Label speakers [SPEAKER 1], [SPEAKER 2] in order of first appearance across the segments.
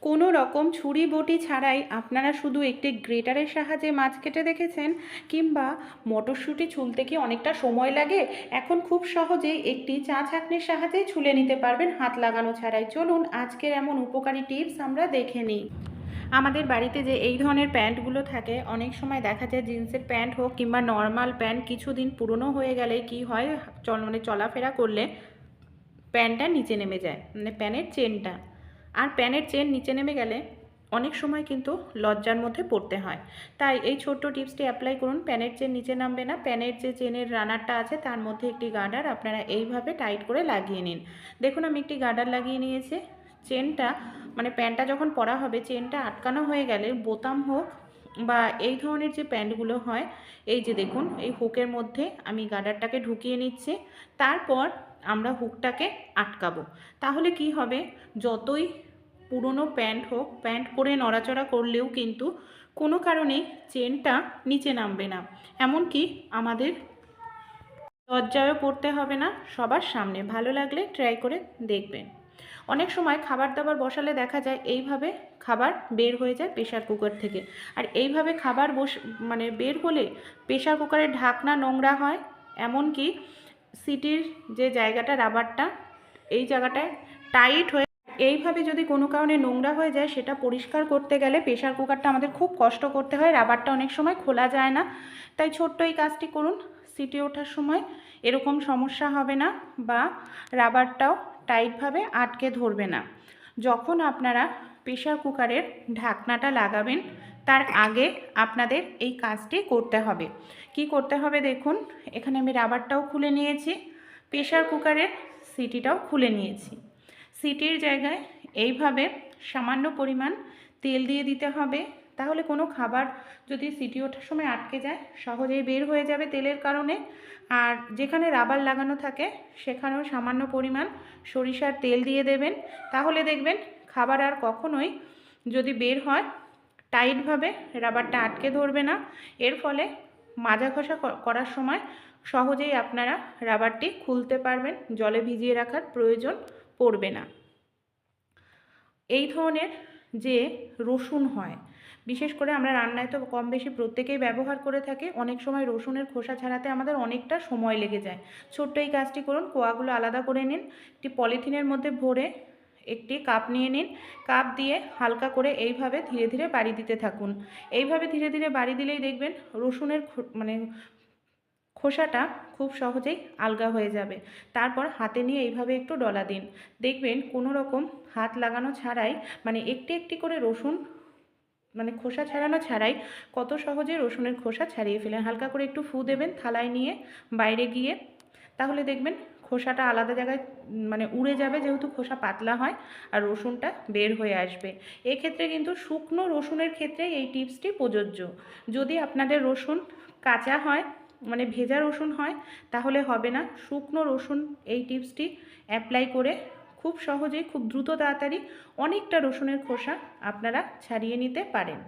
[SPEAKER 1] কোনো রকম ছুরি বটি ছাড়াই আপনারা শুধু একটি গ্রেটারের সাহায্যে মাছ কেটে দেখেছেন? কিংবা মটরশুঁটি ছুলতে কি অনেকটা সময় লাগে? এখন খুব সহজেই একটি চা ছাঁকনির সাহায্যে ছুলে নিতে পারবেন হাত লাগানো ছাড়াই। চলুন আজকের এমন উপকারী টিপস আমরা দেখে নিই। আমাদের বাড়িতে যে এই ধরনের প্যান্টগুলো থাকে, অনেক সময় দেখা যায় জিন্সের প্যান্ট হোক কিংবা নর্মাল প্যান্ট কিছুদিন পুরনো হয়ে গেলে কি হয়, চলাফেরা করলে প্যান্টটা নিচে নেমে যায়, মানে প্যানের চেনটা। আর প্যানের চেন নিচে নেমে গেলে অনেক সময় কিন্তু লজ্জার মধ্যে পড়তে হয়। তাই এই ছোট্ট টিপসটি অ্যাপ্লাই করুন, প্যানের চেন নিচে নামবে না। প্যানের যে চেনের রানারটা আছে তার মধ্যে একটি গার্ডার আপনারা এইভাবে টাইট করে লাগিয়ে নিন। দেখুন আমি একটি গার্ডার লাগিয়ে নিয়েছি। চেনটা মানে প্যান্টটা যখন পরা হবে, চেনটা আটকানো হয়ে গেলে বোতাম হোক বা এই ধরনের যে প্যান্টগুলো হয়, এই যে দেখুন এই হুকের মধ্যে আমি গার্ডারটাকে ঢুকিয়ে নিচ্ছি। তারপর আমরা হুকটাকে আটকাবো। তাহলে কি হবে, যতই পুরনো প্যান্ট হোক, প্যান্ট পরে নড়াচড়া করলেও কিন্তু কোনো কারণেই চেনটা নিচে নামবে না। এমনকি আমাদের লজ্জায়ও পড়তে হবে না সবার সামনে। ভালো লাগলে ট্রাই করে দেখবেন। অনেক সময় খাবার দাবার বসালে দেখা যায় এইভাবে খাবার বের হয়ে যায় প্রেশার কুকার থেকে। আর এইভাবে খাবার বের হলে প্রেশার কুকারের ঢাকনা নোংরা হয়। এমনকি সিটির যে জায়গাটা রাবারটা, এই জায়গাটায় টাইট হয়ে এইভাবে যদি কোনো কারণে নোংরা হয়ে যায়, সেটা পরিষ্কার করতে গেলে প্রেশার কুকারটা আমাদের খুব কষ্ট করতে হয়। রাবারটা অনেক সময় খোলা যায় না। তাই ছোট্ট এই কাজটি করুন, সিটি ওঠার সময় এরকম সমস্যা হবে না বা রাবারটাও টাইটভাবে আটকে ধরবে না। যখন আপনারা প্রেশার কুকারের ঢাকনাটা লাগাবেন, তার আগে আপনাদের এই কাজটি করতে হবে। কি করতে হবে দেখুন, এখানে আমি রাবারটাও খুলে নিয়েছি, প্রেশার কুকারের সিটিটাও খুলে নিয়েছি। সিটির জায়গায় এইভাবে সামান্য পরিমাণ তেল দিয়ে দিতে হবে। তাহলে কোনো খাবার যদি সিটি ওঠার সময় আটকে যায়, সহজেই বের হয়ে যাবে তেলের কারণে। আর যেখানে রাবার লাগানো থাকে সেখানেও সামান্য পরিমাণ সরিষার তেল দিয়ে দেবেন। তাহলে দেখবেন খাবার আর কখনোই যদি বের হয়, টাইটভাবে রাবারটা আটকে ধরবে না। এর ফলে মাজা ঘষা করার সময় সহজেই আপনারা রাবারটি খুলতে পারবেন, জলে ভিজিয়ে রাখার প্রয়োজন পড়বে না। এই ধরনের যে রসুন হয়, বিশেষ করে আমরা রান্নায় তো কম বেশি প্রত্যেকেই ব্যবহার করে থাকি। অনেক সময় রসুনের খোসা ছাড়াতে আমাদের অনেকটা সময় লেগে যায়। ছোট্ট এই কাজটি করুন, কোয়াগুলো আলাদা করে নিন, একটি পলিথিনের মধ্যে ভরে একটি কাপ নিয়ে নিন। কাপ দিয়ে হালকা করে এইভাবে ধীরে ধীরে বাড়ি দিতে থাকুন। এইভাবে ধীরে ধীরে বাড়ি দিলেই দেখবেন রসুনের খোসাটা খুব সহজেই আলগা হয়ে যাবে। তারপর হাতে নিয়ে এইভাবে একটু ডলা দিন। দেখবেন কোনো রকম হাত লাগানো ছাড়াই, একটি একটি করে রসুন খোসা ছাড়ানো ছাড়াই কত সহজে রসুনের খোসা ছাড়িয়ে ফেলেন। হালকা করে একটু ফু দেবেন থালায় নিয়ে বাইরে গিয়ে, তাহলে দেখবেন খোসাটা আলাদা জায়গায় উড়ে যাবে, যেহেতু খোসা পাতলা হয়, আর রসুনটা বের হয়ে আসবে। এক্ষেত্রে কিন্তু শুকনো রসুনের ক্ষেত্রে এই টিপসটি প্রযোজ্য। যদি আপনাদের রসুন কাঁচা হয়, ভেজা রসুন হয়, তাহলে হবে না। শুকনো রসুন এই টিপসটি অ্যাপ্লাই করে খুব সহজেই, খুব দ্রুত, তাড়াতাড়ি অনেকটা রসুনের খোসা আপনারা ছাড়িয়ে নিতে পারেন।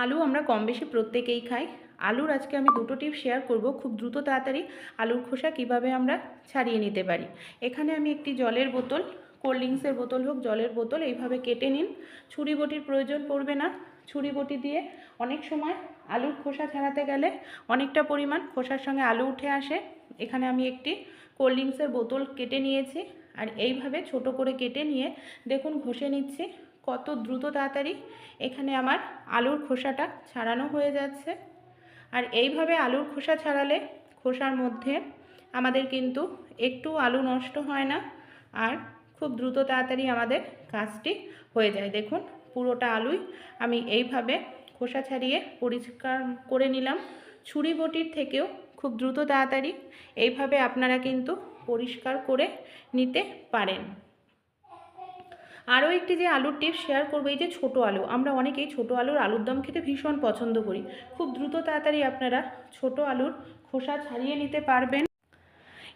[SPEAKER 1] আলু আমরা কম বেশি প্রত্যেকেই খাই। আলুর আজকে আমি দুটো টিপস শেয়ার করব, খুব দ্রুত তাড়াতাড়ি আলুর খোসা কিভাবে আমরা ছাড়িয়ে নিতে পারি। এখানে আমি একটি জলের বোতল, কোল্ড ড্রিঙ্কসের বোতল হোক, জলের বোতল, এইভাবে কেটে নিন। ছুরি বটির প্রয়োজন পড়বে না। ছুরি বটি দিয়ে অনেক সময় আলুর খোসা ছাড়াতে গেলে অনেকটা পরিমাণ খোসার সঙ্গে আলু উঠে আসে। এখানে আমি একটি কোল্ড ড্রিঙ্কসের বোতল কেটে নিয়েছি, আর এইভাবে ছোট করে কেটে নিয়ে দেখুন ঘষে নিচ্ছি কত দ্রুত তাড়াতাড়ি এখানে আমার আলুর খোসাটা ছাড়ানো হয়ে যাচ্ছে। আর এইভাবে আলুর খোসা ছাড়ালে খোসার মধ্যে আমাদের কিন্তু একটু আলু নষ্ট হয় না, আর খুব দ্রুত তাড়াতাড়ি আমাদের কাজটি হয়ে যায়। দেখুন পুরোটা আলুই আমি এইভাবে খোসা ছাড়িয়ে পরিষ্কার করে নিলাম। ছুরি বটির থেকেও খুব দ্রুত তাড়াতাড়ি এইভাবে আপনারা কিন্তু পরিষ্কার করে নিতে পারেন। আরও একটি যে আলুর টিপস শেয়ার করবো, এই যে ছোটো আলু, আমরা অনেকেই ছোটো আলুর আলুর দম খেতে ভীষণ পছন্দ করি। খুব দ্রুত তাড়াতাড়ি আপনারা ছোটো আলুর খোসা ছাড়িয়ে নিতে পারবেন।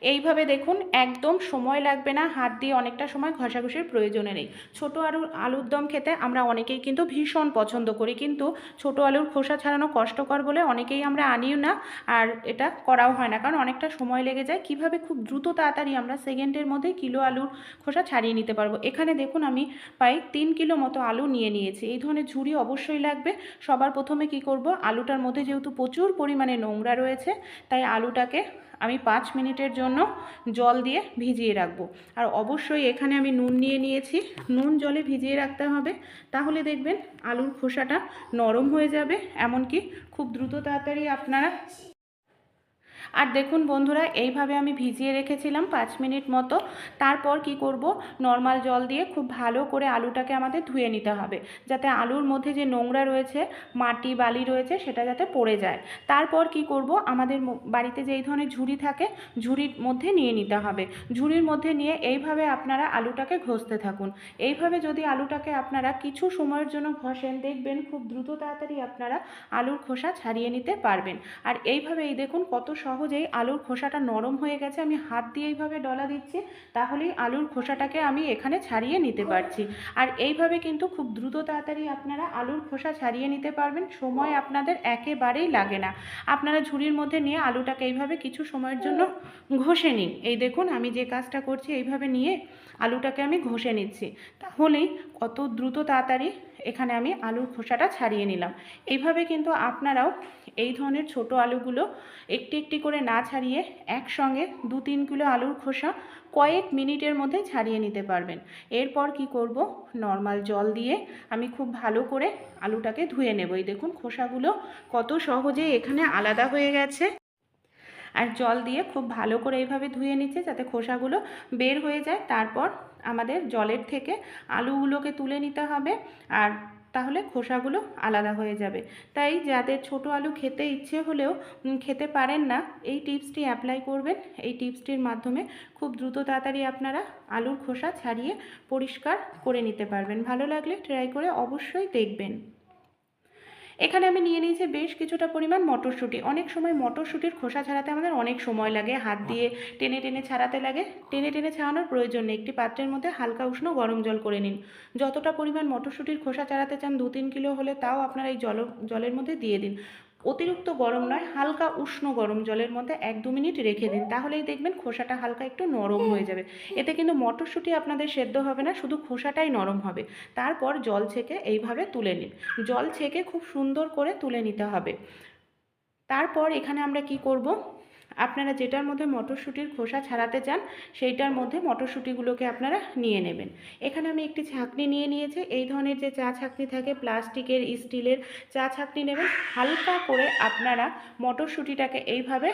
[SPEAKER 1] এইভাবে দেখুন, একদম সময় লাগবে না, হাত দিয়ে অনেকটা সময় ঘষাঘষির প্রয়োজনে নেই। ছোটো আলুর দম খেতে আমরা অনেকেই কিন্তু ভীষণ পছন্দ করি, কিন্তু ছোটো আলুর খোসা ছাড়ানো কষ্টকর বলে অনেকেই আমরা আনিও না, আর এটা করাও হয় না, কারণ অনেকটা সময় লেগে যায়। কিভাবে খুব দ্রুত তাড়াতাড়ি আমরা সেকেন্ডের মধ্যে কিলো আলুর খোসা ছাড়িয়ে নিতে পারবো। এখানে দেখুন আমি প্রায় 3 কিলো মতো আলু নিয়ে নিয়েছি। এই ধরনের ঝুড়ি অবশ্যই লাগবে। সবার প্রথমে কি করব, আলুটার মধ্যে যেহেতু প্রচুর পরিমাণে নোংরা রয়েছে, তাই আলুটাকে আমি 5 মিনিটের জন্য জল দিয়ে ভিজিয়ে রাখবো। আর অবশ্যই এখানে আমি নুন নিয়ে নিয়েছি, নুন জলে ভিজিয়ে রাখতে হবে, তাহলে দেখবেন আলুর খোসাটা নরম হয়ে যাবে, এমনকি খুব দ্রুত তাড়াতাড়ি আপনারা। আর দেখুন বন্ধুরা, এইভাবে আমি ভিজিয়ে রেখেছিলাম 5 মিনিট মতো। তারপর কি করব, নর্মাল জল দিয়ে খুব ভালো করে আলুটাকে আমাদের ধুয়ে নিতে হবে, যাতে আলুর মধ্যে যে নোংরা রয়েছে, মাটি বালি রয়েছে, সেটা যাতে পড়ে যায়। তারপর কি করব, আমাদের বাড়িতে যে এই ধরনের ঝুড়ি থাকে, ঝুড়ির মধ্যে নিয়ে নিতে হবে। ঝুড়ির মধ্যে নিয়ে এইভাবে আপনারা আলুটাকে ঘষতে থাকুন। এইভাবে যদি আলুটাকে আপনারা কিছু সময়ের জন্য ঘষেন, দেখবেন খুব দ্রুত তাড়াতাড়ি আপনারা আলুর খোসা ছাড়িয়ে নিতে পারবেন। আর এইভাবে এই দেখুন কত সহজেই আলুর খোসাটা নরম হয়ে গেছে। আমি হাত দিয়ে এইভাবে ডলা দিচ্ছি, তাহলেই আলুর খোসাটাকে আমি এখানে ছাড়িয়ে নিতে পারছি। আর এইভাবে কিন্তু খুব দ্রুত তাড়াতাড়ি আপনারা আলুর খোসা ছাড়িয়ে নিতে পারবেন, সময় আপনাদের একেবারেই লাগে না। আপনারা ঝুড়ির মধ্যে নিয়ে আলুটাকে এইভাবে কিছু সময়ের জন্য ঘষে নিন। এই দেখুন আমি যে কাজটা করছি, এইভাবে নিয়ে আলুটাকে আমি ঘষে নিচ্ছি, তাহলেই কত দ্রুত তাড়াতাড়ি এখানে আমি আলুর খোসাটা ছাড়িয়ে নিলাম। এইভাবে কিন্তু আপনারাও এই ধরনের ছোট আলুগুলো একটি একটি করে না ছাড়িয়ে একসঙ্গে 2-3 কিলো আলুর খোসা কয়েক মিনিটের মধ্যে ছাড়িয়ে নিতে পারবেন। এরপর কি করব, নর্মাল জল দিয়ে আমি খুব ভালো করে আলুটাকে ধুয়ে নেব। এই দেখুন খোসাগুলো কত সহজে এখানে আলাদা হয়ে গেছে। আর জল দিয়ে খুব ভালো করে এইভাবে ধুয়ে নিচ্ছে, যাতে খোসাগুলো বের হয়ে যায়। তারপর আমাদের জলের থেকে আলুগুলোকে তুলে নিতে হবে, আর তাহলে খোসাগুলো আলাদা হয়ে যাবে। তাই যাদের ছোট আলু খেতে ইচ্ছে হলেও খেতে পারেন না, এই টিপসটি অ্যাপ্লাই করবেন। এই টিপসটির মাধ্যমে খুব দ্রুত তাড়াতাড়ি আপনারা আলুর খোসা ছাড়িয়ে পরিষ্কার করে নিতে পারবেন। ভালো লাগলে ট্রাই করে অবশ্যই দেখবেন। এখানে আমি নিয়ে নিয়েছি বেশ কিছুটা পরিমাণ মটরশুঁটি। অনেক সময় মটরশুঁটির খোসা ছাড়াতে আমাদের অনেক সময় লাগে, হাত দিয়ে টেনে টেনে ছাড়াতে লাগে। টেনে টেনে ছাড়ানোর প্রয়োজন নেই। একটি পাত্রের মধ্যে হালকা উষ্ণ গরম জল করে নিন। যতটা পরিমাণ মটরশুঁটির খোসা ছাড়াতে চান, 2-3 কিলো হলে, তাও আপনারা এই জলের মধ্যে দিয়ে দিন। অতিরিক্ত গরম নয়, হালকা উষ্ণ গরম জলের মধ্যে 1-2 মিনিট রেখে দিন, তাহলেই দেখবেন খোসাটা হালকা একটু নরম হয়ে যাবে। এতে কিন্তু মটরশুঁটি আপনাদের সেদ্ধ হবে না, শুধু খোসাটাই নরম হবে। তারপর জল ছেঁকে এইভাবে তুলে নিন। জল ছেঁকে খুব সুন্দর করে তুলে নিতে হবে। তারপর এখানে আমরা কি করব, আপনারা যেটার মধ্যে মটরশুঁটির খোসা ছাড়াতে চান, সেইটার মধ্যে মটরশুঁটিগুলোকে আপনারা নিয়ে নেবেন। এখানে আমি একটি ছাঁকনি নিয়ে নিয়েছি। এই ধরনের যে চা ছাঁকনি থাকে, প্লাস্টিকের, স্টিলের চা ছাঁকনি নেবেন। হালকা করে আপনারা মটরশুঁটিটাকে এইভাবে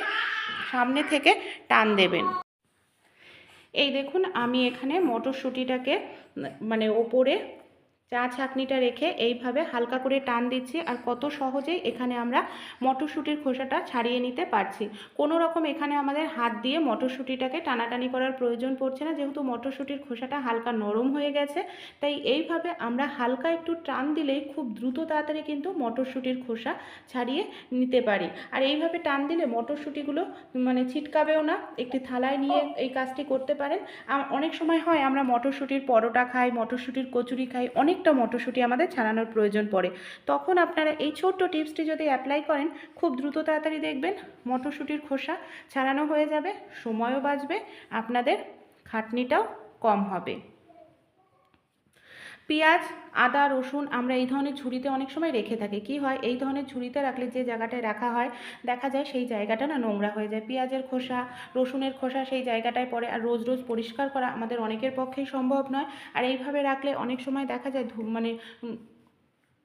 [SPEAKER 1] সামনে থেকে টান দেবেন। এই দেখুন আমি এখানে মটরশুঁটিটাকে মানে ওপরে চা ছাঁকনিটা রেখে এইভাবে হালকা করে টান দিচ্ছি, আর কত সহজেই এখানে আমরা মটরশুঁটির খোসাটা ছাড়িয়ে নিতে পারছি। কোনো রকম এখানে আমাদের হাত দিয়ে মটরশুঁটিটাকে টানাটানি করার প্রয়োজন পড়ছে না, যেহেতু মটরশুঁটির খোসাটা হালকা নরম হয়ে গেছে। তাই এইভাবে আমরা হালকা একটু টান দিলেই খুব দ্রুত তাড়াতাড়ি কিন্তু মটরশুঁটির খোসা ছাড়িয়ে নিতে পারি। আর এইভাবে টান দিলে মটরশুঁটিগুলো মানে ছিটকাবেও না। একটি থালায় নিয়ে এই কাজটি করতে পারেন। অনেক সময় হয় আমরা মটরশুঁটির পরোটা খাই, মটরশুঁটির কচুরি খাই, অনেকটা মটরশুঁটি আমাদের ছাড়ানোর প্রয়োজন পড়ে। তখন আপনারা এই ছোট্ট টিপসটি যদি অ্যাপ্লাই করেন, খুব দ্রুত তাড়াতাড়ি দেখবেন মটরশুঁটির খোসা ছাড়ানো হয়ে যাবে, সময়ও বাঁচবে, আপনাদের খাটনিটাও কম হবে। পেঁয়াজ, আদা, রসুন আমরা এই ধরনের ঝুড়িতে অনেক সময় রেখে থাকি। কি হয়, এই ধরনের ঝুড়িতে রাখলে যে জায়গাটায় রাখা হয়, দেখা যায় সেই জায়গাটা না নোংরা হয়ে যায়। পেঁয়াজের খোসা, রসুনের খোসা সেই জায়গাটায় পড়ে, আর রোজ রোজ পরিষ্কার করা আমাদের অনেকের পক্ষেই সম্ভব নয়। আর এইভাবে রাখলে অনেক সময় দেখা যায় মানে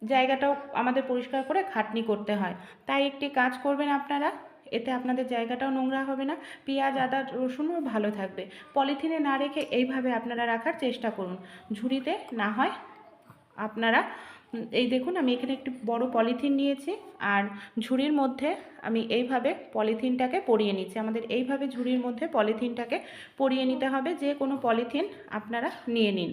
[SPEAKER 1] জায়গাটাও আমাদের পরিষ্কার করে খাটনি করতে হয়। তাই একটি কাজ করবেন আপনারা, এতে আপনাদের জায়গাটাও নোংরা হবে না, পেঁয়াজ, আদা, রসুনও ভালো থাকবে। পলিথিনে না রেখে এইভাবে আপনারা রাখার চেষ্টা করুন। ঝুড়িতে না হয় আপনারা এই দেখুন আমি এখানে একটি বড় পলিথিন নিয়েছি, আর ঝুড়ির মধ্যে আমি এইভাবে পলিথিনটাকে পরিয়ে নিচ্ছি। আমাদের এইভাবে ঝুড়ির মধ্যে পলিথিনটাকে পরিয়ে নিতে হবে। যে কোনো পলিথিন আপনারা নিয়ে নিন।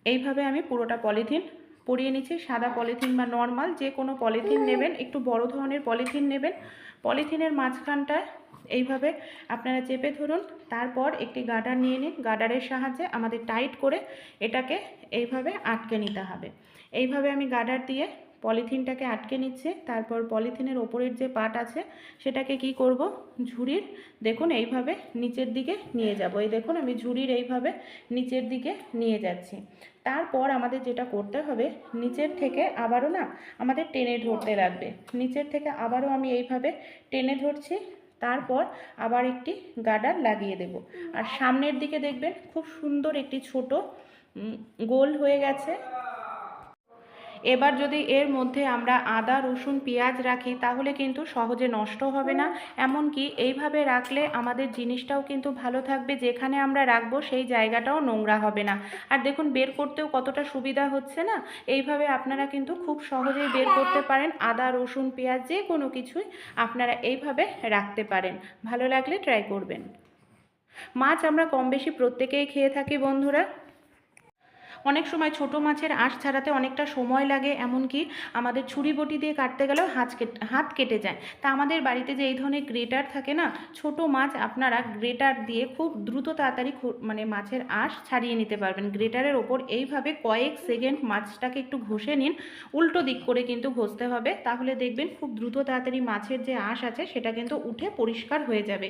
[SPEAKER 1] এইভাবে আমি পুরোটা পলিথিন পরিয়ে নিচ্ছি। সাদা পলিথিন বা নর্মাল যে কোনো পলিথিন নেবেন, একটু বড় ধরনের পলিথিন নেবেন। পলিথিনের মাঝখানটায় এইভাবে আপনারা চেপে ধরুন। তারপর একটি গার্ডার নিয়ে নিন, গার্ডারের সাহায্যে আমাদের টাইট করে এটাকে এইভাবে আটকে নিতে হবে। এইভাবে আমি গার্ডার দিয়ে পলিথিনটাকে আটকে নিচ্ছে। তারপর পলিথিনের ওপরের যে পার্ট আছে সেটাকে কি করব, ঝুড়ির দেখুন এইভাবে নিচের দিকে নিয়ে যাব। এই দেখুন আমি ঝুড়ির এইভাবে নিচের দিকে নিয়ে যাচ্ছি। তারপর আমাদের যেটা করতে হবে, নিচের থেকে আবারও না আমাদের টেনে ধরতে লাগবে। নিচের থেকে আবারও আমি এইভাবে টেনে ধরছি। তারপর আবার একটি গার্ডার লাগিয়ে দেব। আর সামনের দিকে দেখবেন খুব সুন্দর একটি ছোট গোল হয়ে গেছে। এবার যদি এর মধ্যে আমরা আদা, রসুন, পেঁয়াজ রাখি তাহলে কিন্তু সহজে নষ্ট হবে না। এমনকি এইভাবে রাখলে আমাদের জিনিসটাও কিন্তু ভালো থাকবে, যেখানে আমরা রাখবো সেই জায়গাটাও নোংরা হবে না। আর দেখুন বের করতেও কতটা সুবিধা হচ্ছে না। এইভাবে আপনারা কিন্তু খুব সহজেই বের করতে পারেন। আদা, রসুন, পেঁয়াজ যে কোনো কিছুই আপনারা এইভাবে রাখতে পারেন। ভালো লাগলে ট্রাই করবেন। মাছ আমরা কম বেশি প্রত্যেকেই খেয়ে থাকি বন্ধুরা। অনেক সময় ছোট মাছের আঁশ ছাড়াতে অনেকটা সময় লাগে, এমনকি আমাদের ছুরি বটি দিয়ে কাটতে গেলেও হাত কেটে যায়। তা আমাদের বাড়িতে যে এই ধরনের গ্রেটার থাকে না, ছোট মাছ আপনারা গ্রেটার দিয়ে খুব দ্রুত তাড়াতাড়ি মানে মাছের আঁশ ছাড়িয়ে নিতে পারবেন। গ্রেটারের ওপর এইভাবে কয়েক সেকেন্ড মাছটাকে একটু ঘষে নিন, উল্টো দিক করে কিন্তু ঘষতে হবে, তাহলে দেখবেন খুব দ্রুত তাড়াতাড়ি মাছের যে আঁশ আছে সেটা কিন্তু উঠে পরিষ্কার হয়ে যাবে।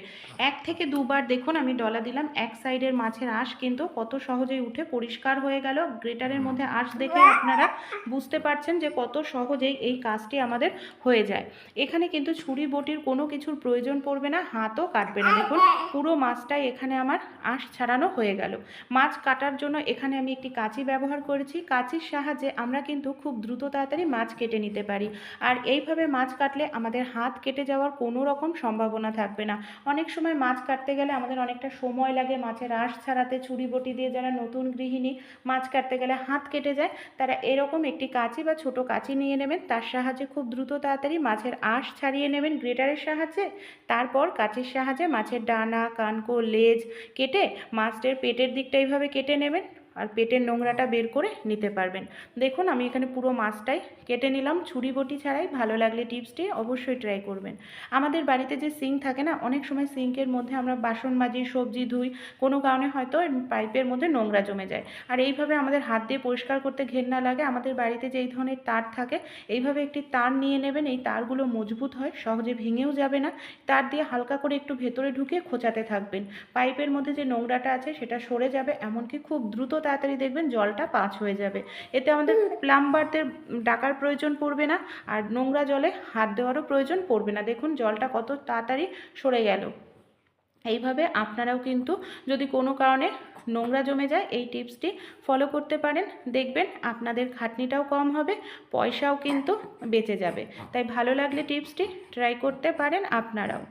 [SPEAKER 1] 1 থেকে 2 বার দেখুন আমি ডলা দিলাম, এক সাইডের মাছের আঁশ কিন্তু কত সহজেই উঠে পরিষ্কার হয়ে গেল। গ্রেটারের মধ্যে আঁশ দেখে আপনারা বুঝতে পারছেন যে কত সহজেই এই কাজটি আমাদের হয়ে যায়। এখানে কিন্তু ছুরি বটির কোনো কিছুর প্রয়োজন পড়বে না, হাতও কাটবে না। দেখুন পুরো মাছটাই এখানে আমার আঁশ ছাড়ানো হয়ে গেল। মাছ কাটার জন্য এখানে আমি একটি কাঁচি ব্যবহার করেছি। কাঁচির সাহায্যে আমরা কিন্তু খুব দ্রুত তাড়াতাড়ি মাছ কেটে নিতে পারি। আর এইভাবে মাছ কাটলে আমাদের হাত কেটে যাওয়ার কোনো রকম সম্ভাবনা থাকবে না। অনেক সময় মাছ কাটতে গেলে আমাদের অনেকটা সময় লাগে মাছের আঁশ ছাড়াতে। ছুরি বটি দিয়ে যারা নতুন গৃহিণী মাছ কাটতে গেলে হাত কেটে যায়, তারা এরকম একটি কাঁচি বা ছোট কাঁচি নিয়ে নেবেন। তার সাহায্যে খুব দ্রুত তাড়াতাড়ি মাছের আঁশ ছাড়িয়ে নেবেন গ্রেটারের সাহায্যে। তারপর কাঁচির সাহায্যে মাছের ডানা, কানকো, লেজ কেটে মাছের পেটের দিকটা এইভাবে কেটে নেবেন, আর পেটের নোংরাটা বের করে নিতে পারবেন। দেখুন আমি এখানে পুরো মাছটাই কেটে নিলাম ছুরি বটি ছাড়াই। ভালো লাগলে টিপসটি অবশ্যই ট্রাই করবেন। আমাদের বাড়িতে যে সিঙ্ক থাকে না, অনেক সময় সিঙ্কের মধ্যে আমরা বাসন মাজি, সবজি ধুই, কোনো কারণে হয়তো পাইপের মধ্যে নোংরা জমে যায়। আর এইভাবে আমাদের হাত দিয়ে পরিষ্কার করতে ঘেন্না লাগে। আমাদের বাড়িতে যে এই ধরনের তার থাকে, এইভাবে একটি তার নিয়ে নেবেন। এই তারগুলো মজবুত হয়, সহজে ভেঙেও যাবে না। তার দিয়ে হালকা করে একটু ভেতরে ঢুকিয়ে খোঁচাতে থাকবেন। পাইপের মধ্যে যে নোংরাটা আছে সেটা সরে যাবে, এমনকি খুব দ্রুত তাড়াতাড়ি দেখবেন জলটা পাঁচ হয়ে যাবে। এতে আমাদের প্লাম্বারদের ডাকার প্রয়োজন পড়বে না, আর নোংরা জলে হাত দেওয়ারও প্রয়োজন পড়বে না। দেখুন জলটা কত তাড়াতাড়ি সরে গেল। এইভাবে আপনারাও কিন্তু যদি কোনো কারণে নোংরা জমে যায় এই টিপসটি ফলো করতে পারেন, দেখবেন আপনাদের খাটনিটাও কম হবে, পয়সাও কিন্তু বেঁচে যাবে। তাই ভালো লাগলে টিপসটি ট্রাই করতে পারেন আপনারাও।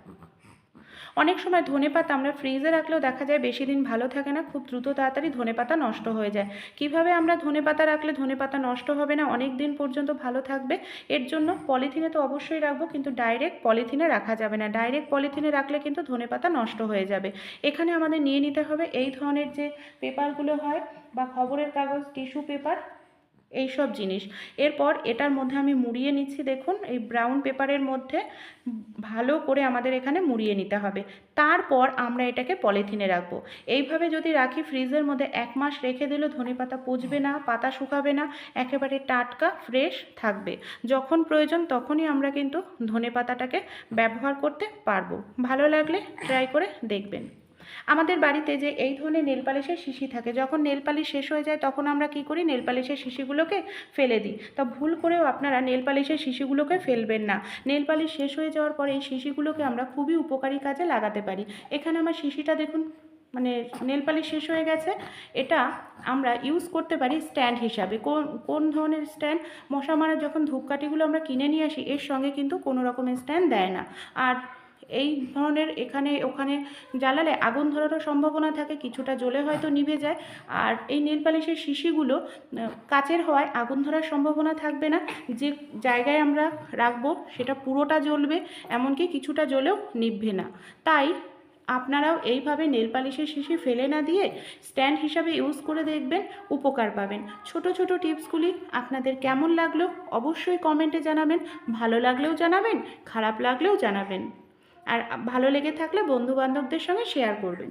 [SPEAKER 1] অনেক সময় ধনেপাতা আমরা ফ্রিজে রাখলেও দেখা যায় বেশি দিন ভালো থাকে না, খুব দ্রুত তাড়াতাড়ি ধনেপাতা নষ্ট হয়ে যায়। কিভাবে আমরা ধনেপাতা রাখলে ধনেপাতা নষ্ট হবে না, অনেক দিন পর্যন্ত ভালো থাকবে? এর জন্য পলিথিনে তো অবশ্যই রাখবো, কিন্তু ডাইরেক্ট পলিথিনে রাখা যাবে না। ডাইরেক্ট পলিথিনে রাখলে কিন্তু ধনেপাতা নষ্ট হয়ে যাবে। এখানে আমাদের নিয়ে নিতে হবে এই ধরনের যে পেপারগুলো হয়, বা খবরের কাগজ, টিস্যু পেপার, এই সব জিনিস। এরপর এটার মধ্যে আমি মুড়িয়ে নিচ্ছি। দেখুন এই ব্রাউন পেপারের মধ্যে ভালো করে আমাদের এখানে মুড়িয়ে নিতে হবে। তারপর আমরা এটাকে পলিথিনে রাখবো। এইভাবে যদি রাখি ফ্রিজের মধ্যে 1 মাস রেখে দিলে ধনেপাতা পচবে না, পাতা শুকাবে না, একেবারে টাটকা ফ্রেশ থাকবে। যখন প্রয়োজন তখনই আমরা কিন্তু ধনেপাতাটাকে ব্যবহার করতে পারবো। ভালো লাগলে ট্রাই করে দেখবেন। আমাদের বাড়িতে যে এই ধরনের নেল পালিশের শিশি থাকে, যখন নেল পালিশ শেষ হয়ে যায় তখন আমরা কি করি, নেল পালিশের শিশিগুলোকে ফেলে দিই। তা ভুল করেও আপনারা নেল পালিশের শিশিগুলোকে ফেলবেন না। নেল পালিশ শেষ হয়ে যাওয়ার পরে এই শিশিগুলোকে আমরা খুবই উপকারী কাজে লাগাতে পারি। এখানে আমার শিশিটা দেখুন, মানে নেল পালিশ শেষ হয়ে গেছে। এটা আমরা ইউজ করতে পারি স্ট্যান্ড হিসাবে। কোন ধরনের স্ট্যান্ড? মশা মারার যখন ধূপকাঠিগুলো আমরা কিনে নিয়ে আসি, এর সঙ্গে কিন্তু কোনো রকমের স্ট্যান্ড দেয় না। আর এই ধরনের এখানে ওখানে জ্বালালে আগুন ধরারও সম্ভাবনা থাকে, কিছুটা জ্বলে হয়তো নিভে যায়। আর এই নেল পালিশের শিশিগুলো কাচের হওয়ায় আগুন ধরার সম্ভাবনা থাকবে না। যে জায়গায় আমরা রাখবো সেটা পুরোটা জ্বলবে, এমনকি কিছুটা জ্বলেও নিভবে না। তাই আপনারাও এইভাবে নেল পালিশের শিশি ফেলে না দিয়ে স্ট্যান্ড হিসাবে ইউজ করে দেখবেন, উপকার পাবেন। ছোট ছোট টিপসগুলি আপনাদের কেমন লাগলো অবশ্যই কমেন্টে জানাবেন। ভালো লাগলেও জানাবেন, খারাপ লাগলেও জানাবেন। আর ভালো লেগে থাকলে বন্ধুবান্ধবদের সঙ্গে শেয়ার করবেন।